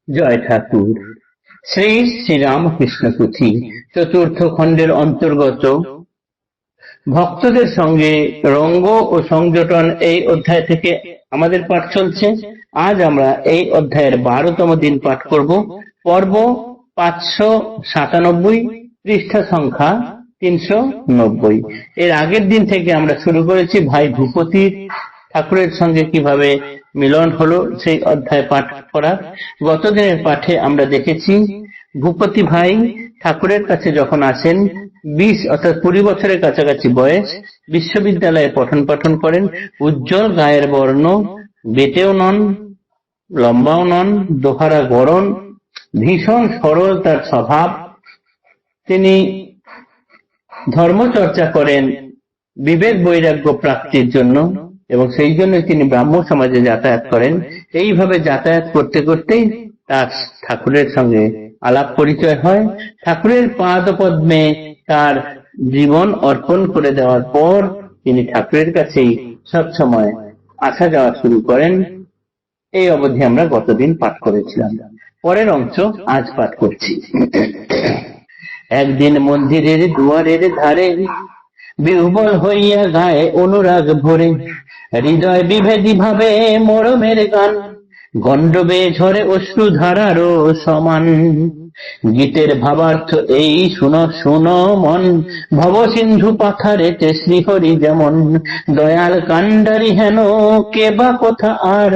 জয় ঠাকুর। শ্রী শ্রীরামকৃষ্ণ পুঁথি চতুর্থ খণ্ডের অন্তর্গত ভক্তদের সঙ্গে রঙ্গ ও সংযোজন এই অধ্যায় থেকে আমাদের পাঠ চলছে। আজ আমরা এই অধ্যায়ের 12তম দিন পাঠ করব। পর্ব 597, পৃষ্ঠা সংখ্যা 390। এর আগের দিন থেকে আমরা শুরু করেছি ভাই ভূপতির ঠাকুরের সঙ্গে কিভাবে মিলন হলো সেই অধ্যায় পাঠ করা। গত দিনের পাঠে আমরা দেখেছি ভূপতি ভাই ঠাকুরের কাছে যখন আসেন, 20 অর্থাৎ 20 বছরের কাছাকাছি বয়স, বিশ্ববিদ্যালয়ে পঠন পাঠন করেন, উজ্জ্বল গায়ের বর্ণ, বেটেও নন, লম্বাও নন, দোহারা গড়ন, ভীষণ সরল তার স্বভাব। তিনি ধর্মচর্চা করেন বিবেক বৈরাগ্য প্রাপ্তির জন্য, এবং সেই জন্য তিনি ব্রাহ্ম সমাজে যাতায়াত করেন। এইভাবে যাতায়াত করতে করতেই তার ঠাকুরের সঙ্গে আলাপ পরিচয় হয়। ঠাকুরের পাদপদ্মে তার জীবন অর্পণ করে দেওয়ার পর তিনি ঠাকুরের কাছেই সবসময় আসা যাওয়া শুরু করেন। এই অবধি আমরা গতদিন পাঠ করেছিলাম। পরের অংশ আজ পাঠ করছি। একদিন মন্দিরের দুয়ারের ধারে বিহ্বল হইয়া গায়ে অনুরাগ ভরে, হৃদয় বিভেদী ভাবে মরমের গান, গণ্ডবে ঝরে অশ্রুধারারও সমান। গীতের ভাবার্থ এই শুনো শুনো মন, ভব সিন্ধু পাথারেতে শ্রীহরি যেমন, দয়াল কান্ডারি হেন কে বা কোথা আর,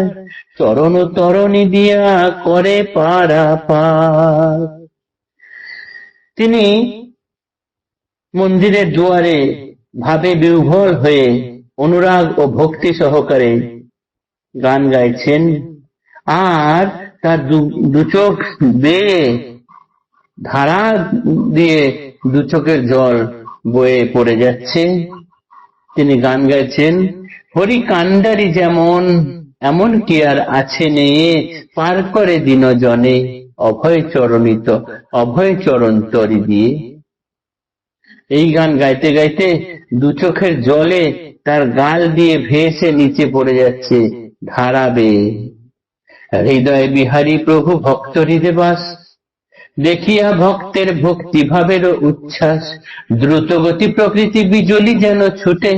চরণ তরণী দিয়া করে পারাপার। তিনি মন্দিরের দুয়ারে ভাবে বিহ্বল হয়ে অনুরাগ ও ভক্তি সহকারে গান গাইছেন, আর তার দু চোখ বেয়ে ধারা দিয়ে দু চোখের জল বয়ে পড়ে যাচ্ছে। তিনি গান গাইছেন, হরি কান্ডারি যেমন, এমন কি আর আছে নে, পার করে দিন জনে, অভয় চরণিত অভয় চরণ তরি দিয়ে। এই গান গাইতে গাইতে দু চোখের জলে তার গাল দিয়ে ভেসে নিচে পড়ে যাচ্ছে ধারা বেয়ে। হৃদয় বিহারী প্রভু ভক্ত হৃদয়বাস, দেখিয়া ভক্তের ভক্তি ভাবেরও উচ্ছ্বাস, দ্রুতগতি প্রকৃতি বিজলি যেন ছুটে,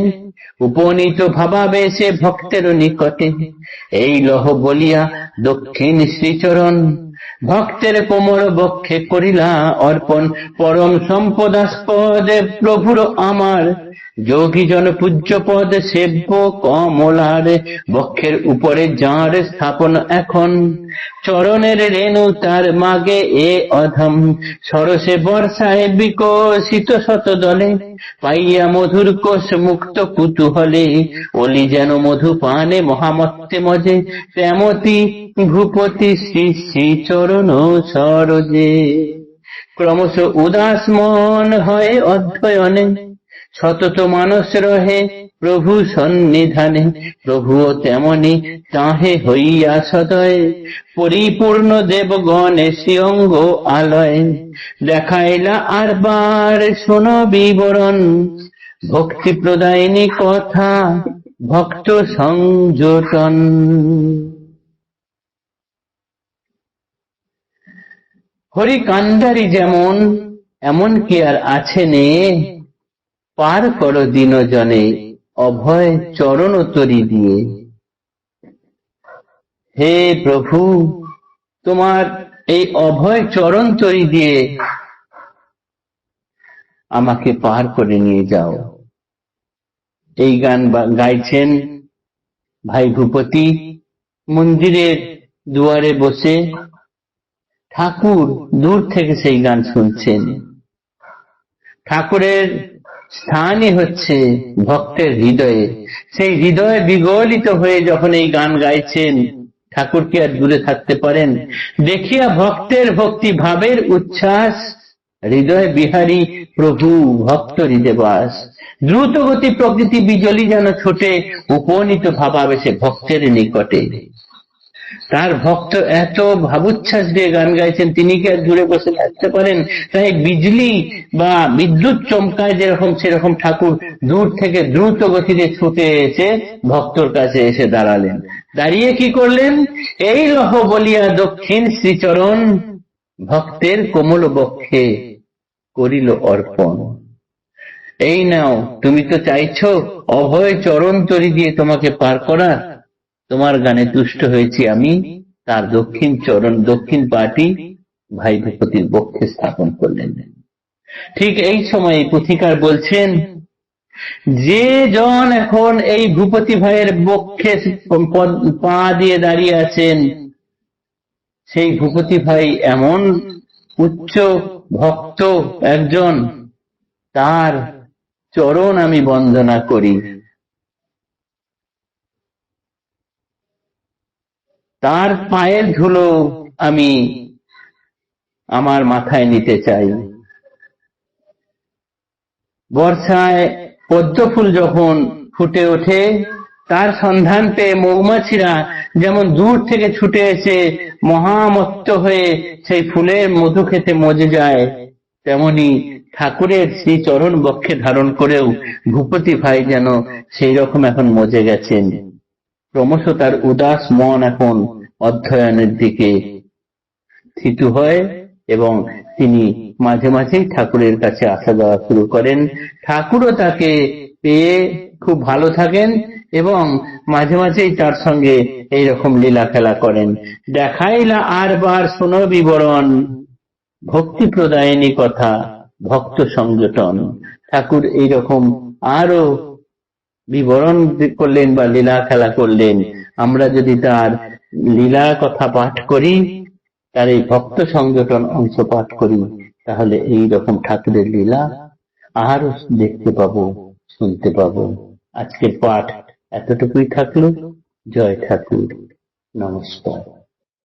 উপনীত ভাবাবেশে ভক্তের নিকটে। এই লহ বলিয়া দক্ষিণ শ্রীচরণ, ভক্তের কোমর বক্ষে করিলা অর্পণ, পরম সম্পদাস্পদে প্রভুর আমার, যোগী জন পূজ্য পদ সেব্য কমলার, বক্ষের উপরে যাঁর স্থাপন এখন, চরণের রেণু তার মাগে এ অধম, সরসে বর্ষায় বিকশিত শত দলে, পাইয়া মধুর কোষ মুক্ত কুতূহলে, অলি যেন মধু পানে মহামত্তে মজে, তেমতি ভূপতি শ্রী শ্রী চরণ সরোজে। ক্রমশ উদাস মন হয় অধ্যয়নে, সতত মানস রহে প্রভু সন্নিধানে, প্রভুও তেমনি তাহে হইয়া সদয়, পরিপূর্ণ দেবগণে শ্রীঅঙ্গ আলয়, দেখাইলা আর বার শোনো বিবরণ, ভক্তি প্রদায়িনী কথা ভক্ত সংযোজন। হরি কান্ডারি যেমন, এমন কি আর আছে নে, পার করো দিন জনে, অভয় চরণ তরি দিয়ে। হে প্রভু, তোমার এই অভয় চরণ তরি দিয়ে আমাকে পার করে নিয়ে যাও। এই গান গাইছেন ভাই ভূপতি মন্দিরের দুয়ারে বসে। ঠাকুর দূর থেকে সেই গান শুনছেন। ঠাকুরের স্থানই হচ্ছে ভক্তের হৃদয়ে। সেই হৃদয়ে বিগলিত হয়ে যখন এই গান গাইছেন, ঠাকুর কি আর দূরে থাকতে পারেন? দেখিয়া ভক্তের ভক্তি ভাবের উচ্ছ্বাস, হৃদয় বিহারী প্রভু ভক্ত হৃদয়বাস, দ্রুত গতি প্রকৃতি বিজলি যেন ছোটে, উপনীত ভাবাবেশে ভক্তের নিকটে। তার ভক্ত এত ভাবোচ্ছ্বাস দিয়ে গান গাইছেন, তিনি কি আর দূরে বসে থাকতে পারেন? তাই বিজলি বা বিদ্যুৎ চমকায় যেরকম, সেরকম ঠাকুর দূর থেকে দ্রুত গতিতে ছুটে এসে ভক্তর কাছে এসে দাঁড়ালেন। দাঁড়িয়ে কি করলেন? এই লহ বলিয়া দক্ষিণ শ্রীচরণ ভক্তের কোমল বক্ষে করিল অর্পণ। এই নাও, তুমি তো চাইছো অভয় চরণ তরি দিয়ে তোমাকে পার করার, তোমার গানে তুষ্ট হয়েছি আমি। তার দক্ষিণ চরণ, দক্ষিণ পাটি ভাই ভূপতির বক্ষে স্থাপন করলেন। ঠিক এই সময় পুথিকার বলছেন, যে জন এখন এই ভূপতি ভাইয়ের বক্ষে পা দিয়ে দাঁড়িয়ে আছেন, সেই ভূপতি ভাই এমন উচ্চ ভক্ত একজন, তার চরণ আমি বন্দনা করি, তার পায়ের ধুলো আমি আমার মাথায় নিতে চাই। বর্ষায় পদ্ম ফুল যখন ফুটে ওঠে, তার সন্ধান পেয়ে মৌমাছিরা যেমন দূর থেকে ছুটে এসে মহামত্ত হয়ে সেই ফুলের মধু খেতে মজে যায়, তেমনি ঠাকুরের শ্রী চরণ বক্ষে ধারণ করেও ভূপতি ভাই যেন সেই রকম এখন মজে গেছেন। ক্রমশ তার উদাস মন এখন অধ্যয়নের দিকে থিতু হয় এবং তিনি মাঝে মাঝেই ঠাকুরের কাছে আসা যাওয়া শুরু করেন। ঠাকুরও তাকে পেয়ে খুব ভালো থাকেন এবং মাঝে মাঝেই তার সঙ্গে এইরকম লীলা খেলা করেন। দেখাইলা আর বার শোনো বিবরণ, ভক্তি প্রদায়নী কথা ভক্ত সংযটন। ঠাকুর এইরকম আরো বিবরণ করলেন বা লীলা খেলা করলেন। আমরা যদি তার লীলা কথা পাঠ করি, তার এই ভক্ত সংযটন অংশ পাঠ করি, তাহলে এই রকম ঠাকুরের লীলা আরো দেখতে পাবো, শুনতে পাবো। আজকের পাঠ এতটুকুই থাকলো। জয় ঠাকুর, নমস্কার।